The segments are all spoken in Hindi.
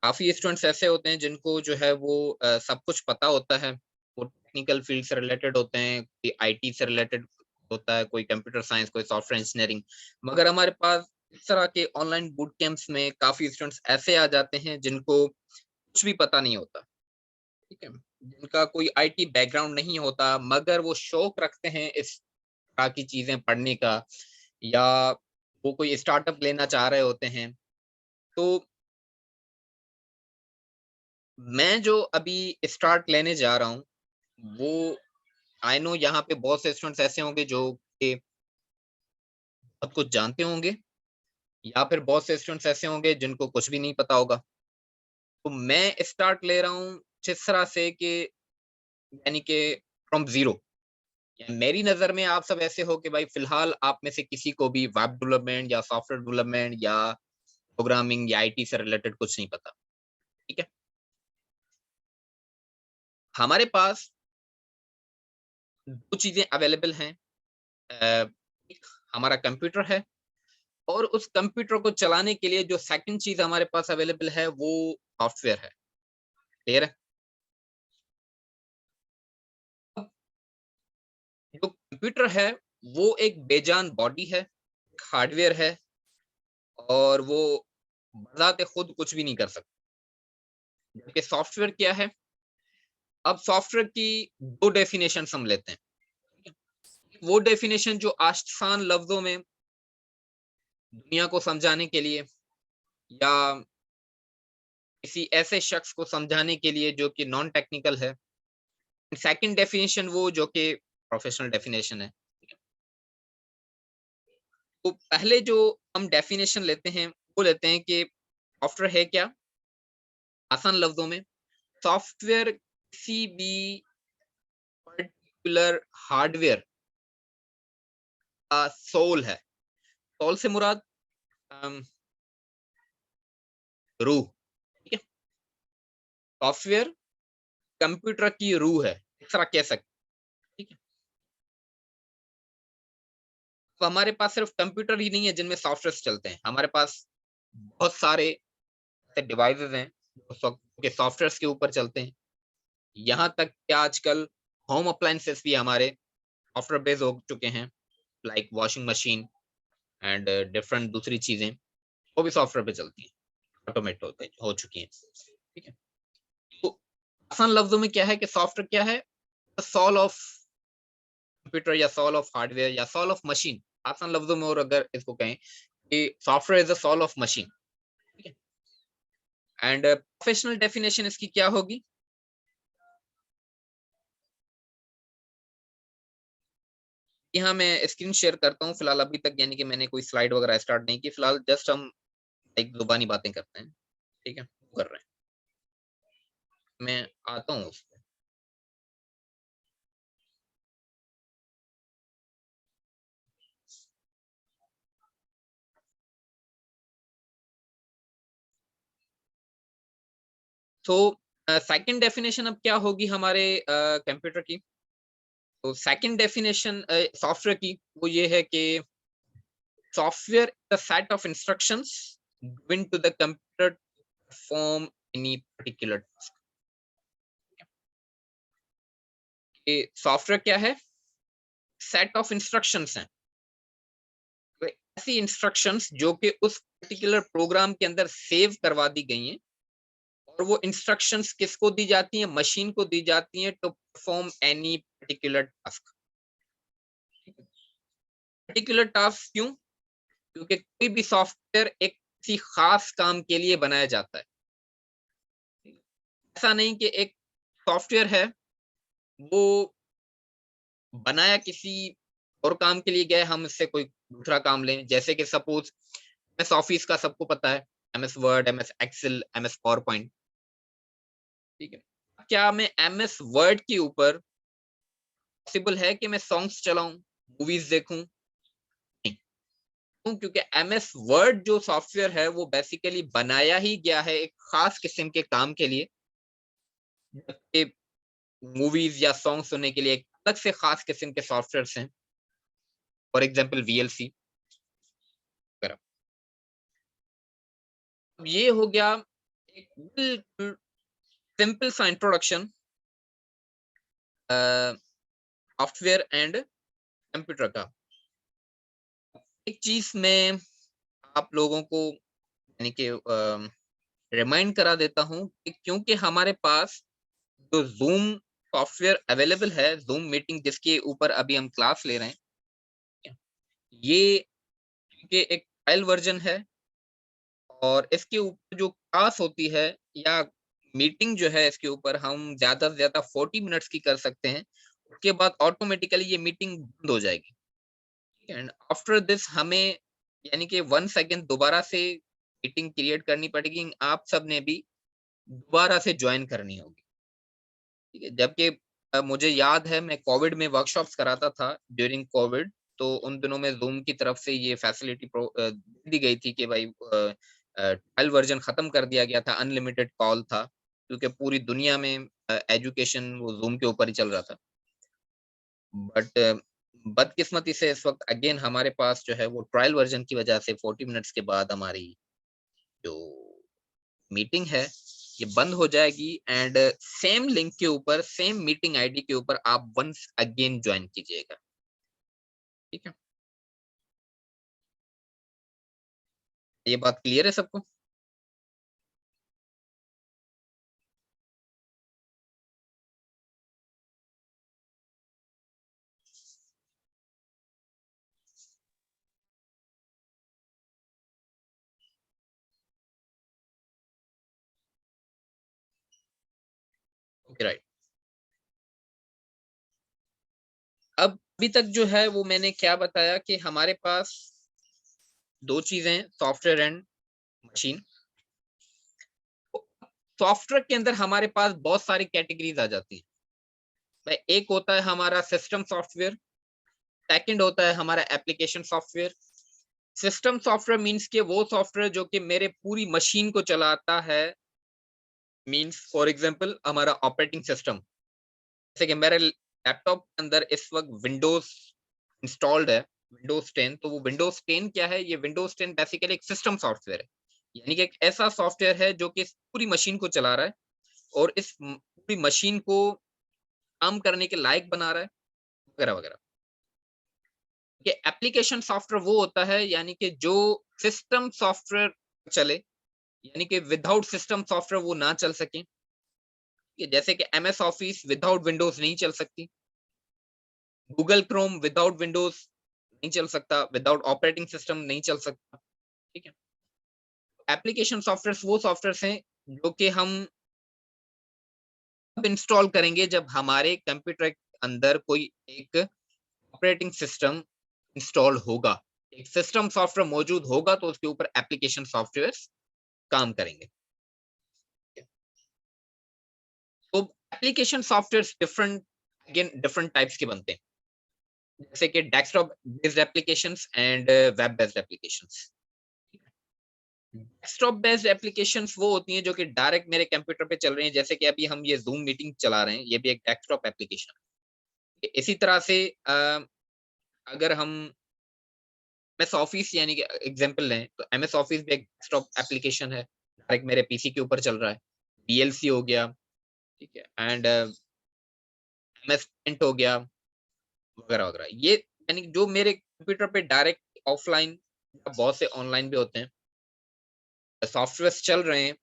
काफी स्टूडेंट्स ऐसे होते हैं जिनको जो है वो सब कुछ पता होता है, वो टेक्निकल फील्ड से रिलेटेड होते हैं, कोई आईटी से रिलेटेड होता है, कोई कंप्यूटर साइंस, कोई सॉफ्टवेयर इंजीनियरिंग। मगर हमारे पास इस तरह के ऑनलाइन बूट कैंप्स में काफी स्टूडेंट्स ऐसे आ जाते हैं जिनको कुछ भी पता नहीं होता, ठीक है? जिनका कोई आईटी बैकग्राउंड नहीं होता, मगर वो शौक रखते हैं इस तरह की चीजें पढ़ने का, या वो कोई स्टार्टअप लेना चाह रहे होते हैं। तो मैं जो अभी स्टार्ट लेने जा रहा हूँ, वो आई नो यहाँ पे बहुत से स्टूडेंट्स ऐसे होंगे जो कि बहुत कुछ जानते होंगे, या फिर बहुत से स्टूडेंट्स ऐसे होंगे जिनको कुछ भी नहीं पता होगा। तो मैं स्टार्ट ले रहा हूँ जिस तरह से कि यानी कि फ्रॉम ज़ीरो। या मेरी नज़र में आप सब ऐसे हो कि भाई फिलहाल आप में से किसी को भी वेब डेवलपमेंट या सॉफ्टवेयर डेवलपमेंट या प्रोग्रामिंग या आईटी से रिलेटेड कुछ नहीं पता, ठीक है? हमारे पास 2 चीज़ें अवेलेबल हैं। एक हमारा कंप्यूटर है, और उस कंप्यूटर को चलाने के लिए जो सेकंड चीज़ हमारे पास अवेलेबल है वो सॉफ्टवेयर है। क्लियर है? अब जो कंप्यूटर है वो एक बेजान बॉडी है, हार्डवेयर है, और वो बज़ाते खुद कुछ भी नहीं कर सकता। जबकि सॉफ्टवेयर क्या है? अब सॉफ्टवेयर की 2 डेफिनेशंस हम लेते हैं। वो डेफिनेशन जो आसान लफ्ज़ों में दुनिया को समझाने के लिए, या किसी ऐसे शख्स को समझाने के लिए जो कि नॉन टेक्निकल है। सेकंड डेफिनेशन वो जो कि प्रोफेशनल डेफिनेशन है। तो पहले जो हम डेफिनेशन लेते हैं, वो लेते हैं कि सॉफ्टवेयर है क्या? आसान लफ्ज़ों में, सॉफ्टवेयर किसी भी पर्टिकुलर हार्डवेयर का सोल है। सोल से मुराद अम, रूह, ठीक है? सॉफ्टवेयर कंप्यूटर की रूह है, इस तरह कह सकते हैं, ठीक है? तो हमारे पास सिर्फ कंप्यूटर ही नहीं है जिनमें सॉफ्टवेयर्स चलते हैं, हमारे पास बहुत सारे ऐसे डिवाइसेज़ हैं जो के सॉफ्टवेयर्स के ऊपर चलते हैं। यहाँ तक कि आजकल होम अप्लायंसेस भी हमारे सॉफ्टवेयर बेस्ड हो चुके हैं, like washing machine and different दूसरी चीज़ें, वो भी सॉफ्टवेयर पे चलती हैं, ऑटोमेट होते हो चुकी हैं, ठीक है? तो आसान लफ्ज़ों में क्या है कि सॉफ्टवेयर क्या है? द सोल ऑफ कंप्यूटर, या सोल ऑफ हार्डवेयर, या सोल ऑफ मशीन। आसान लफ्ज़ों में और अगर इसको कहें कि software is the soul of machine, ठीक है? एंड प्रोफेशनल डेफिनिशन इसकी क्या होगी? यहाँ मैं स्क्रीन शेयर करता हूँ, फिलहाल अभी तक यानी कि मैंने कोई स्लाइड वगैरह स्टार्ट नहीं की, फिलहाल जस्ट हम एक ज़ुबानी बातें करते हैं, ठीक है? कर रहे हैं। मैं आता हूँ उस पे। तो सेकंड डेफिनिशन अब क्या होगी हमारे कंप्यूटर की? तो सेकंड डेफिनिशन सॉफ्टवेयर की वो ये है कि software the set of instructions given to the computer to perform any particular task. ये सॉफ्टवेयर क्या है? सेट ऑफ इंस्ट्रक्शंस हैं। तो ऐसी इंस्ट्रक्शंस जो कि उस पर्टिकुलर प्रोग्राम के अंदर सेव करवा दी गई हैं, और वो इंस्ट्रक्शंस किसको दी जाती हैं? मशीन को दी जाती हैं to perform any particular task. Particular task क्यों? क्योंकि कोई भी सॉफ्टवेयर एक किसी खास काम के लिए बनाया जाता है। ऐसा नहीं कि एक सॉफ्टवेयर है, वो बनाया किसी और काम के लिए गया है, हम इससे कोई दूसरा काम लें। जैसे कि सपोज़ एमएस ऑफिस का सबको पता है, MS Word, MS Excel, MS PowerPoint, ठीक है? क्या मैं एमएस वर्ड के ऊपर पॉसिबल है कि मैं सॉन्ग्स चलाऊँ, मूवीज़ देखूँ? नहीं। क्यों? क्योंकि एमएस वर्ड जो सॉफ्टवेयर है वो बेसिकली बनाया ही गया है एक खास किस्म के काम के लिए, जबकि मूवीज़ या सॉन्ग सुनने के लिए एक अलग से खास किस्म के सॉफ्टवेयर्स हैं, फॉर एग्ज़ाम्पल वीएलसी वगैरह। अब ये हो गया एक बिल्कुल सिंपल सा इंट्रोडक्शन सॉफ्टवेयर एंड कंप्यूटर का। एक चीज मैं आप लोगों को यानी कि रिमाइंड करा देता हूँ कि क्योंकि हमारे पास जो जूम सॉफ्टवेयर अवेलेबल है, जूम मीटिंग जिसके ऊपर अभी हम क्लास ले रहे हैं, ये के एक ट्रायल वर्जन है और इसके ऊपर जो क्लास होती है या मीटिंग जो है इसके ऊपर हम ज्यादा से ज्यादा 40 मिनट्स की कर सकते हैं। उसके बाद ऑटोमेटिकली ये मीटिंग बंद हो जाएगी एंड आफ्टर दिस हमें यानी कि 1 सेकेंड दोबारा से मीटिंग क्रिएट करनी पड़ेगी। आप सब ने भी दोबारा से ज्वाइन करनी होगी, ठीक है। जबकि मुझे याद है मैं कोविड में वर्कशॉप्स कराता था ड्यूरिंग कोविड, तो उन दिनों में जूम की तरफ से ये फैसिलिटी दी गई थी कि भाई ट्रायल वर्जन खत्म कर दिया गया था, अनलिमिटेड कॉल था क्योंकि पूरी दुनिया में एजुकेशन वो जूम के ऊपर ही चल रहा था। बट बदकिस्मती से इस वक्त अगेन हमारे पास जो है वो ट्रायल वर्जन की वजह से 40 मिनट्स के बाद हमारी जो मीटिंग है ये बंद हो जाएगी एंड सेम लिंक के ऊपर सेम मीटिंग आईडी के ऊपर आप वंस अगेन ज्वाइन कीजिएगा, ठीक है। ये बात क्लियर है सबको? Okay right. अब अभी तक जो है वो मैंने क्या बताया कि हमारे पास दो चीजें हैं, सॉफ्टवेयर एंड मशीन। सॉफ्टवेयर के अंदर हमारे पास बहुत सारी कैटेगरीज आ जाती हैं। भाई एक होता है हमारा सिस्टम सॉफ्टवेयर, सेकंड होता है हमारा application software. System software means के वो सॉफ्टवेयर जो कि मेरे पूरी मशीन को चलाता है, मींस फॉर एग्जांपल हमारा ऑपरेटिंग सिस्टम। जैसे कि मेरे लैपटॉप के अंदर इस वक्त विंडोज इंस्टॉल्ड है, विंडोज 10। तो वो विंडोज 10 क्या है, ये विंडोज 10 बेसिकली एक सिस्टम सॉफ्टवेयर है, यानी कि एक ऐसा सॉफ्टवेयर है जो कि इस पूरी मशीन को चला रहा है और इस पूरी मशीन को काम करने के लायक बना रहा है, वगैरह वगैरह। ये एप्लीकेशन सॉफ्टवेयर वो होता है यानी कि जो सिस्टम सॉफ्टवेयर चले, यानी कि विदाउट सिस्टम सॉफ्टवेयर वो ना चल सके। जैसे कि एमएस ऑफिस विदाउट विंडोज नहीं चल सकती, गूगल क्रोम विदाउट विंडोज नहीं चल सकता, विदाउट ऑपरेटिंग सिस्टम नहीं चल सकता, ठीक है। एप्लीकेशन सॉफ्टवेयर वो सॉफ्टवेयर हैं जो कि हम अब इंस्टॉल करेंगे जब हमारे कंप्यूटर के अंदर कोई एक ऑपरेटिंग सिस्टम इंस्टॉल होगा, एक सिस्टम सॉफ्टवेयर मौजूद होगा तो उसके ऊपर एप्लीकेशन सॉफ्टवेयर काम करेंगे। तो application software different, again different types के बनते हैं, जैसे कि desktop based applications and web based applications. Desktop based applications वो होती हैं जो कि डायरेक्ट मेरे कंप्यूटर पे चल रही हैं, जैसे कि अभी हम ये जूम मीटिंग चला रहे हैं, ये भी एक डेस्कटॉप एप्लीकेशन है। इसी तरह से अगर हम एमएस ऑफिस यानी कि एग्जांपल लें तो एमएस ऑफिस भी एक डेस्कटॉप एप्लीकेशन है, डायरेक्ट मेरे पीसी के ऊपर चल रहा है। वीएलसी हो गया, ठीक है, एंड एमएस पेंट हो गया, वगैरह वगैरह। ये यानी जो मेरे कंप्यूटर पे डायरेक्ट ऑफलाइन, बहुत से ऑनलाइन भी होते हैं, सॉफ्टवेयर चल रहे हैं,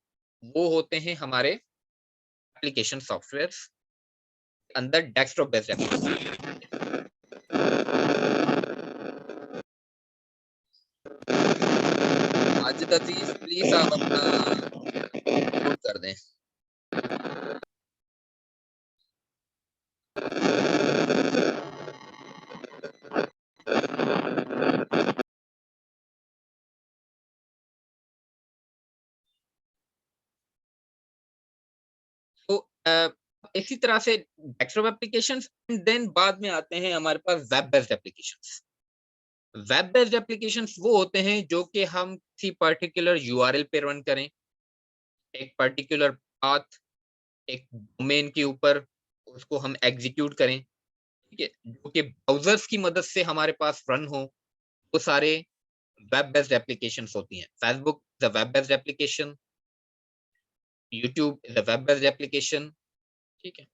वो होते हैं हमारे एप्लीकेशन सॉफ्टवेयर अंदर desktop based application. Majid Aziz please आप अपना म्यूट कर दें। तो इसी तरह से डेस्कटॉप एप्लीकेशंस एंड देन बाद में आते हैं हमारे पास web based applications. Web based applications वो होते हैं जो कि हम किसी पर्टिकुलर यूआरएल पे रन करें, एक पर्टिकुलर पाथ, एक डोमेन के ऊपर उसको हम एग्जीक्यूट करें, ठीक है, जो कि ब्राउजर्स की मदद से हमारे पास रन हो। वो सारे वेब बेस्ड एप्लीकेशंस होती हैं। Facebook the web based application, YouTube is a web based application, ठीक है।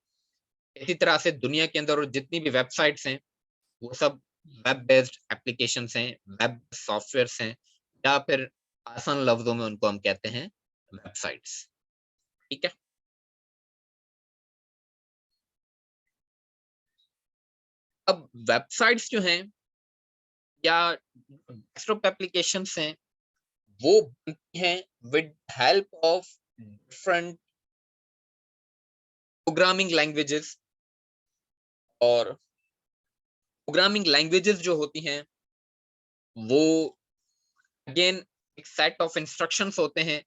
इसी तरह से दुनिया के अंदर और जितनी भी वेबसाइट्स हैं वो सब वेब बेस्ड एप्लीकेशंस हैं, वेब सॉफ्टवेयर्स हैं, या फिर आसान लफ्जों में उनको हम कहते हैं वेबसाइट्स, ठीक है। अब वेबसाइट्स जो हैं या डेस्कटॉप एप्लीकेशंस हैं वो बनती हैं with help of different programming languages, और प्रोग्रामिंग लैंग्वेजेस जो होती हैं वो अगेन एक सेट ऑफ इंस्ट्रक्शंस होते हैं।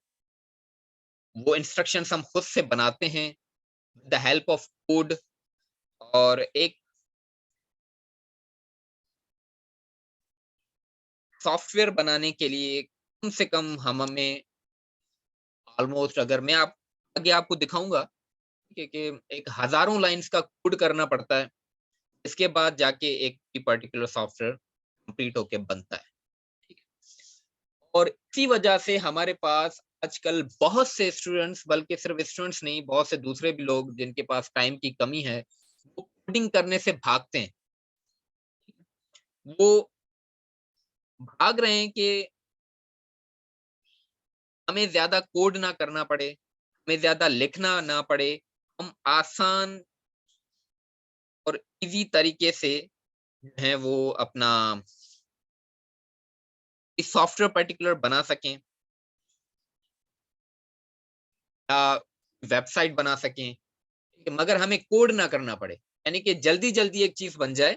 वो इंस्ट्रक्शंस हम खुद से बनाते हैं with the help of code, और एक सॉफ्टवेयर बनाने के लिए कम से कम हम हमें ऑलमोस्ट, अगर मैं आप आगे आपको दिखाऊंगा कि एक हजारों लाइंस का कोड करना पड़ता है, इसके बाद जाके एक पर्टिकुलर सॉफ्टवेयर कंप्लीट होके बनता है, ठीक है। और इसी वजह से हमारे पास आजकल बहुत से स्टूडेंट्स, बल्कि सिर्फ स्टूडेंट्स नहीं, बहुत से दूसरे भी लोग जिनके पास टाइम की कमी है, वो कोडिंग करने से भागते हैं। वो भाग रहे हैं कि हमें ज्यादा कोड ना करना पड़े, हमें ज्यादा लिखना ना पड़े, हम आसान और इजी तरीके से जो है वो अपना इस सॉफ्टवेयर पर्टिकुलर बना सकें या वेबसाइट बना सकें, ठीक है, मगर हमें कोड ना करना पड़े। यानी कि जल्दी जल्दी एक चीज बन जाए,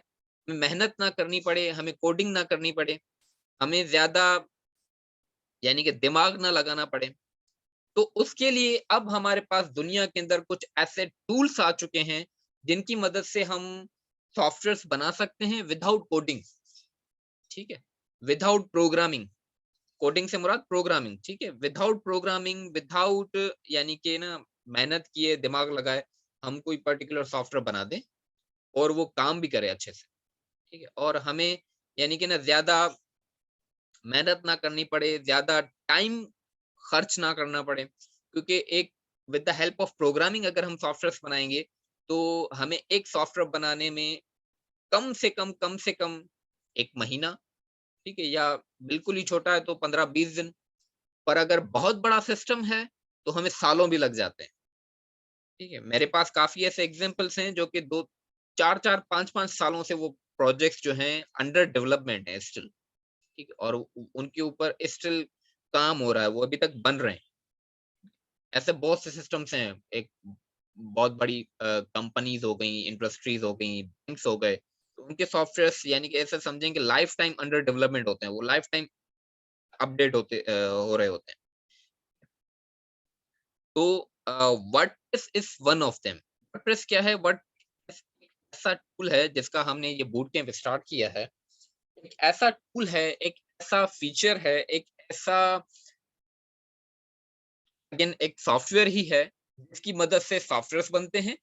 हमें मेहनत ना करनी पड़े, हमें कोडिंग ना करनी पड़े, हमें ज्यादा यानी कि दिमाग ना लगाना पड़े। तो उसके लिए अब हमारे पास दुनिया के अंदर कुछ ऐसे टूल्स आ चुके हैं जिनकी मदद से हम सॉफ्टवेयर्स बना सकते हैं विदाउट कोडिंग, ठीक है, विदाउट प्रोग्रामिंग। कोडिंग से मुराद प्रोग्रामिंग, ठीक है, विदाउट प्रोग्रामिंग, विदाउट यानी कि ना मेहनत किए, दिमाग लगाए, हम कोई पर्टिकुलर सॉफ्टवेयर बना दें और वो काम भी करे अच्छे से, ठीक है, और हमें यानी कि ना ज्यादा मेहनत ना करनी पड़े, ज्यादा टाइम खर्च ना करना पड़े, क्योंकि एक with the help of programming अगर हम सॉफ्टवेयर बनाएंगे तो हमें एक सॉफ्टवेयर बनाने में कम से कम 1 महीना, ठीक है, या बिल्कुल ही छोटा है तो 15-20 दिन, पर अगर बहुत बड़ा सिस्टम है तो हमें सालों भी लग जाते हैं, ठीक है। मेरे पास काफी ऐसे एग्जांपल्स हैं जो कि 2 4 4 5 5 सालों से वो प्रोजेक्ट्स जो हैं अंडर डेवलपमेंट है स्टिल, ठीक है, और उनके ऊपर स्टिल काम हो रहा है, वो अभी तक बन रहे हैं। ऐसे बहुत से सिस्टम्स हैं, एक बहुत बड़ी कंपनीज हो गई, इंडस्ट्रीज हो गई, बैंक्स हो गए, तो उनके सॉफ्टवेयर्स यानी कि ऐसे समझें कि लाइफ टाइम अंडर डेवलपमेंट होते हैं, वो लाइफ टाइम अपडेट हो रहे होते हैं। तो WordPress is one of them. WordPress क्या है? वर्डप्रेस एक ऐसा टूल है जिसका हमने ये बूट कैंप स्टार्ट किया है। एक ऐसा टूल है, एक ऐसा फीचर है, एक ऐसा अगेन एक सॉफ्टवेयर ही है जिसकी मदद से सॉफ्टवेयर्स बनते हैं,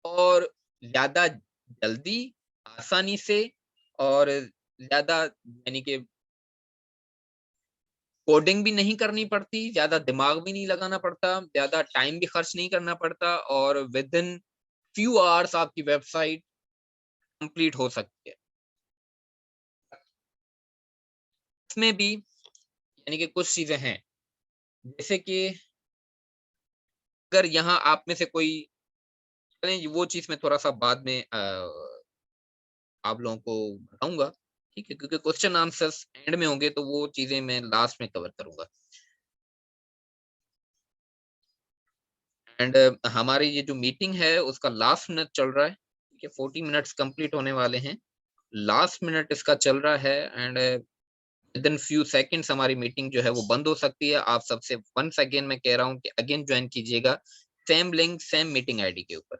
और ज़्यादा जल्दी, आसानी से, और ज़्यादा यानी कि कोडिंग भी नहीं करनी पड़ती, ज़्यादा दिमाग भी नहीं लगाना पड़ता, ज़्यादा टाइम भी खर्च नहीं करना पड़ता, और विदिन फ्यू आवर्स आपकी वेबसाइट कंप्लीट हो सकती है। इसमें भी यानी कि कुछ चीज़ें हैं, जैसे कि अगर यहाँ आप में से कोई, चलें वो चीज़ मैं थोड़ा-सा बाद में आप लोगों को बताऊँगा, ठीक है? क्योंकि क्वेश्चन आंसर्स एंड में होंगे तो वो चीज़ें मैं लास्ट में कवर करूँगा। एंड हमारी ये जो मीटिंग है उसका लास्ट मिनट चल रहा है, ठीक है? 40 मिनट्स कंप्लीट होने वाले हैं। लास्ट मिनट इसका चल रहा है, एंड विदिन फ्यू सेकंड्स हमारी मीटिंग जो है वो बंद हो सकती है। आप सबसे वंस अगेन मैं कह रहा हूँ कि अगेन जॉइन कीजिएगा, same link, same meeting ID के ऊपर।